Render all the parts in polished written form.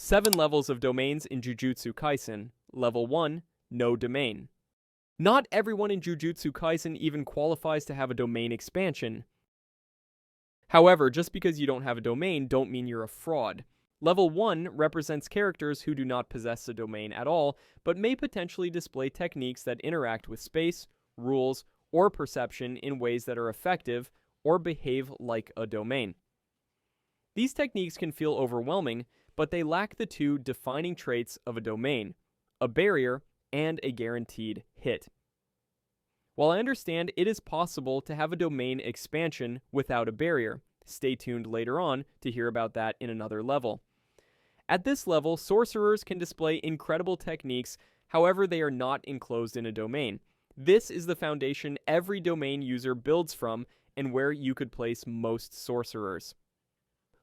7 levels of domains in Jujutsu Kaisen. Level 1, no domain. Not everyone in Jujutsu Kaisen even qualifies to have a domain expansion. However, just because you don't have a domain don't mean you're a fraud. Level 1 represents characters who do not possess a domain at all, but may potentially display techniques that interact with space, rules, or perception in ways that are effective or behave like a domain. These techniques can feel overwhelming, but they lack the two defining traits of a domain: a barrier and a guaranteed hit. While I understand it is possible to have a domain expansion without a barrier, stay tuned later on to hear about that in another level. At this level, sorcerers can display incredible techniques, however they are not enclosed in a domain. This is the foundation every domain user builds from and where you could place most sorcerers.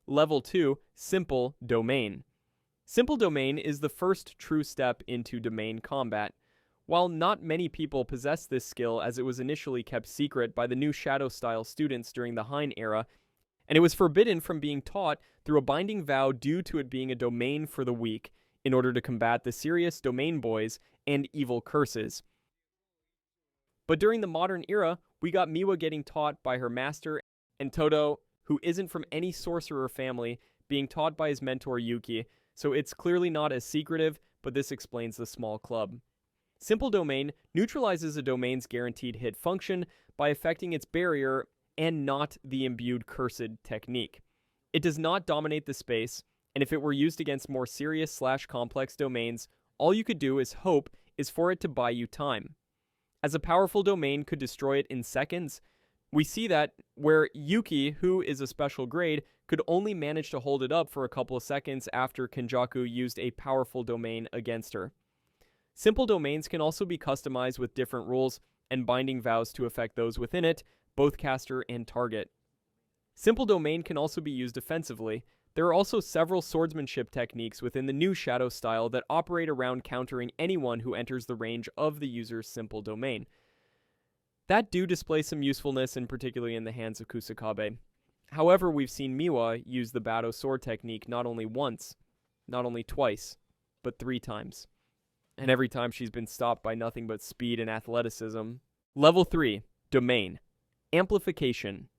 Level 2, Simple Domain. Simple Domain is the first true step into domain combat. While not many people possess this skill, as it was initially kept secret by the new Shadow-style students during the Hein era, and it was forbidden from being taught through a binding vow due to it being a domain for the weak, in order to combat the serious domain boys and evil curses. But during the modern era, we got Miwa getting taught by her master, and Todo, who isn't from any sorcerer family, being taught by his mentor Yuki, so it's clearly not as secretive, but this explains the small club. Simple Domain neutralizes a domain's guaranteed hit function by affecting its barrier and not the imbued cursed technique. It does not dominate the space, and if it were used against more serious/complex domains, all you could do is hope is for it to buy you time. As a powerful domain could destroy it in seconds, we see that where Yuki, who is a special grade, could only manage to hold it up for a couple of seconds after Kenjaku used a powerful domain against her. Simple domains can also be customized with different rules and binding vows to affect those within it, both caster and target. Simple Domain can also be used offensively. There are also several swordsmanship techniques within the new Shadow style that operate around countering anyone who enters the range of the user's Simple Domain. That do display some usefulness, and particularly in the hands of Kusakabe. However, we've seen Miwa use the Bado sword technique not only once, not only twice, but 3 times. And every time she's been stopped by nothing but speed and athleticism. Level 3, Domain. Amplification.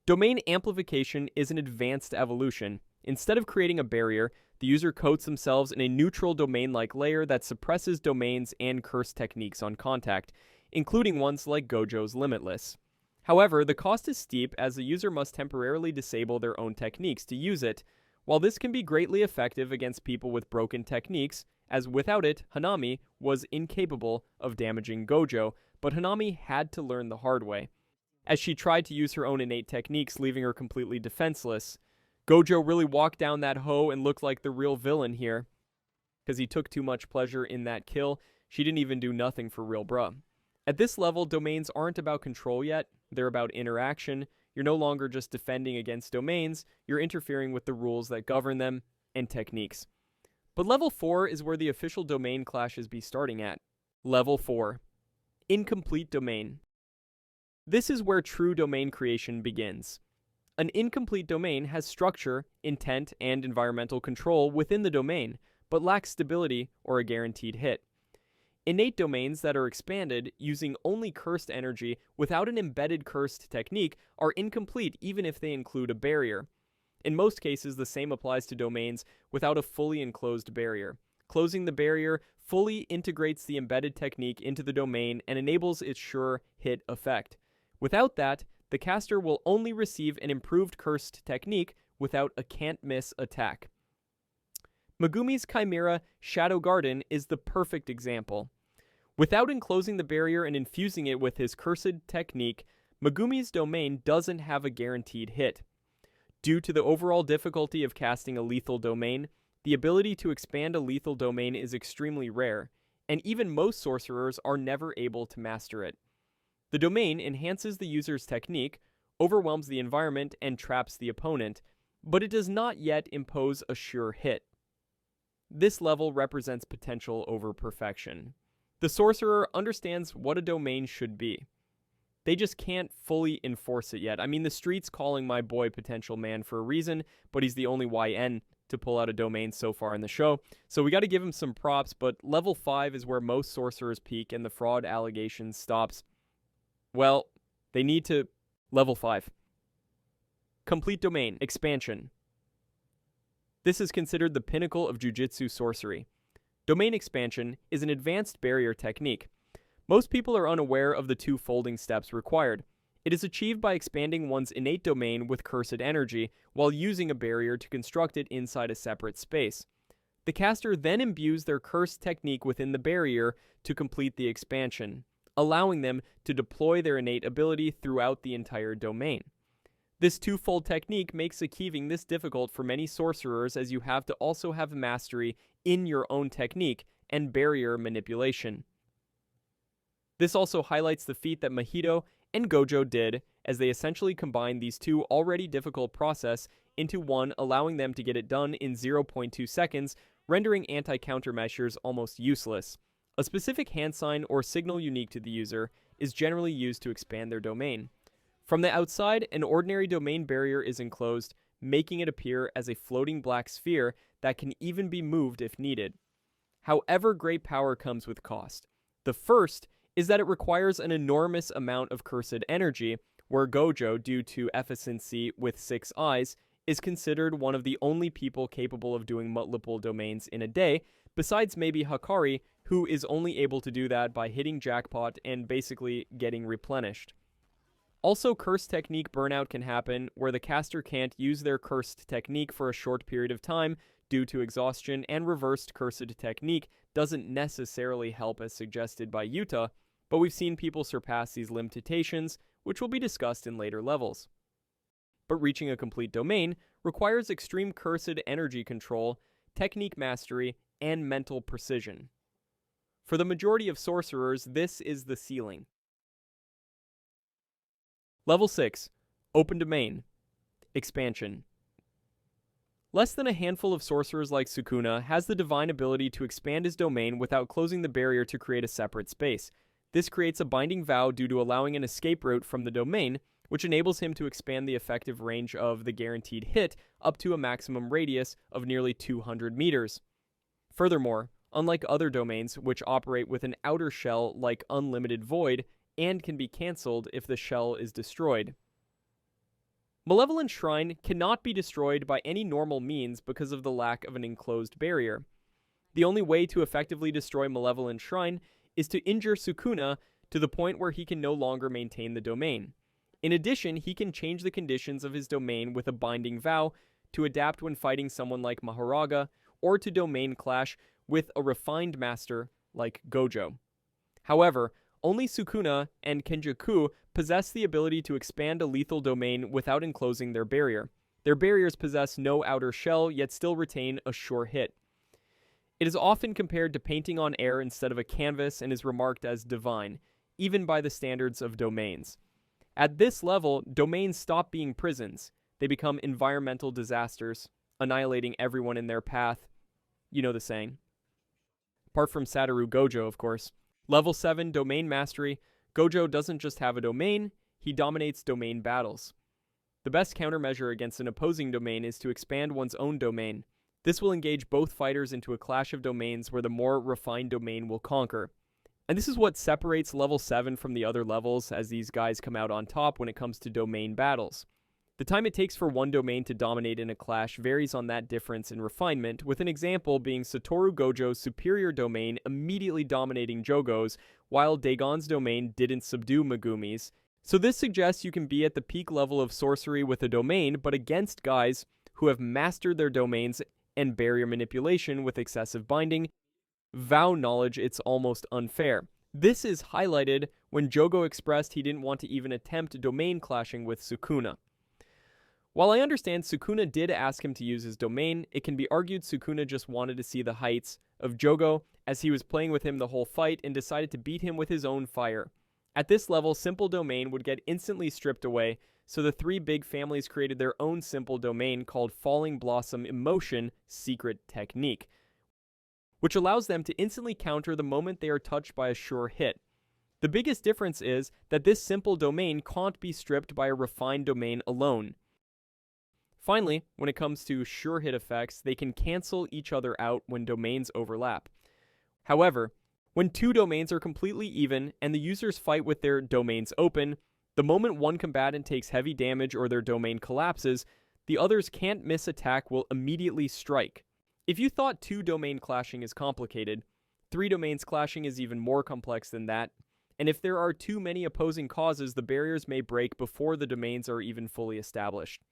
Domain amplification is an advanced evolution. Instead of creating a barrier, the user coats themselves in a neutral domain-like layer that suppresses domains and curse techniques on contact, including ones like Gojo's Limitless. However, the cost is steep, as the user must temporarily disable their own techniques to use it. While this can be greatly effective against people with broken techniques, as without it, Hanami was incapable of damaging Gojo, but Hanami had to learn the hard way, as she tried to use her own innate techniques, leaving her completely defenseless. Gojo really walked down that hoe and looked like the real villain here, because he took too much pleasure in that kill. She didn't even do nothing for real bruh. At this level, domains aren't about control yet, they're about interaction. You're no longer just defending against domains, you're interfering with the rules that govern them and techniques. But level 4 is where the official domain clashes be starting at. Level 4. Incomplete Domain. This is where true domain creation begins. An incomplete domain has structure, intent, and environmental control within the domain, but lacks stability or a guaranteed hit. Innate domains that are expanded using only cursed energy without an embedded cursed technique are incomplete even if they include a barrier. In most cases, the same applies to domains without a fully enclosed barrier. Closing the barrier fully integrates the embedded technique into the domain and enables its sure hit effect. Without that, the caster will only receive an improved cursed technique without a can't-miss attack. Megumi's Chimera Shadow Garden is the perfect example. Without enclosing the barrier and infusing it with his cursed technique, Megumi's domain doesn't have a guaranteed hit. Due to the overall difficulty of casting a lethal domain, the ability to expand a lethal domain is extremely rare, and even most sorcerers are never able to master it. The domain enhances the user's technique, overwhelms the environment, and traps the opponent, but it does not yet impose a sure hit. This level represents potential over perfection. The sorcerer understands what a domain should be. They just can't fully enforce it yet. I mean, the street's calling my boy Potential Man for a reason, but he's the only YN to pull out a domain so far in the show, so we got to give him some props, but level 5 is where most sorcerers peak and the fraud allegation stops. Well, they need to... Level 5. Complete Domain Expansion. This is considered the pinnacle of Jujutsu sorcery. Domain expansion is an advanced barrier technique. Most people are unaware of the 2 folding steps required. It is achieved by expanding one's innate domain with cursed energy while using a barrier to construct it inside a separate space. The caster then imbues their cursed technique within the barrier to complete the expansion, allowing them to deploy their innate ability throughout the entire domain. This 2-fold technique makes achieving this difficult for many sorcerers, as you have to also have mastery in your own technique and barrier manipulation. This also highlights the feat that Mahito and Gojo did, as they essentially combined these 2 already difficult processes into one, allowing them to get it done in 0.2 seconds, rendering anti-countermeasures almost useless. A specific hand sign or signal unique to the user is generally used to expand their domain. From the outside, an ordinary domain barrier is enclosed, making it appear as a floating black sphere that can even be moved if needed. However, great power comes with cost. The first is that it requires an enormous amount of cursed energy, where Gojo, due to efficiency with 6 eyes, is considered one of the only people capable of doing multiple domains in a day, besides maybe Hakari, who is only able to do that by hitting jackpot and basically getting replenished. Also, cursed technique burnout can happen, where the caster can't use their cursed technique for a short period of time due to exhaustion, and reversed cursed technique doesn't necessarily help as suggested by Yuta, but we've seen people surpass these limitations, which will be discussed in later levels. But reaching a complete domain requires extreme cursed energy control, technique mastery, and mental precision. For the majority of sorcerers, this is the ceiling. Level 6. Open Domain Expansion. Less than a handful of sorcerers like Sukuna has the divine ability to expand his domain without closing the barrier to create a separate space. This creates a binding vow due to allowing an escape route from the domain, which enables him to expand the effective range of the guaranteed hit up to a maximum radius of nearly 200 meters. Furthermore, unlike other domains which operate with an outer shell like Unlimited Void, and can be cancelled if the shell is destroyed. Malevolent Shrine cannot be destroyed by any normal means because of the lack of an enclosed barrier. The only way to effectively destroy Malevolent Shrine is to injure Sukuna to the point where he can no longer maintain the domain. In addition, he can change the conditions of his domain with a binding vow to adapt when fighting someone like Maharaga, or to domain clash with a refined master like Gojo. However, only Sukuna and Kenjaku possess the ability to expand a lethal domain without enclosing their barrier. Their barriers possess no outer shell, yet still retain a sure hit. It is often compared to painting on air instead of a canvas, and is remarked as divine, even by the standards of domains. At this level, domains stop being prisons. They become environmental disasters, annihilating everyone in their path. You know the saying. Apart from Satoru Gojo, of course. Level 7 Domain Mastery. Gojo doesn't just have a domain, he dominates domain battles. The best countermeasure against an opposing domain is to expand one's own domain. This will engage both fighters into a clash of domains where the more refined domain will conquer. And this is what separates level 7 from the other levels, as these guys come out on top when it comes to domain battles. The time it takes for one domain to dominate in a clash varies on that difference in refinement, with an example being Satoru Gojo's superior domain immediately dominating Jogo's, while Dagon's domain didn't subdue Megumi's. So this suggests you can be at the peak level of sorcery with a domain, but against guys who have mastered their domains and barrier manipulation with excessive binding, vow knowledge, it's almost unfair. This is highlighted when Jogo expressed he didn't want to even attempt domain clashing with Sukuna. While I understand Sukuna did ask him to use his domain, it can be argued Sukuna just wanted to see the heights of Jogo, as he was playing with him the whole fight and decided to beat him with his own fire. At this level, simple domain would get instantly stripped away, so the 3 big families created their own simple domain called Falling Blossom Emotion Secret Technique, which allows them to instantly counter the moment they are touched by a sure hit. The biggest difference is that this simple domain can't be stripped by a refined domain alone. Finally, when it comes to sure hit effects, they can cancel each other out when domains overlap. However, when two domains are completely even and the users fight with their domains open, the moment one combatant takes heavy damage or their domain collapses, the other's can't miss attack will immediately strike. If you thought two domain clashing is complicated, three domains clashing is even more complex than that, and if there are too many opposing causes, the barriers may break before the domains are even fully established.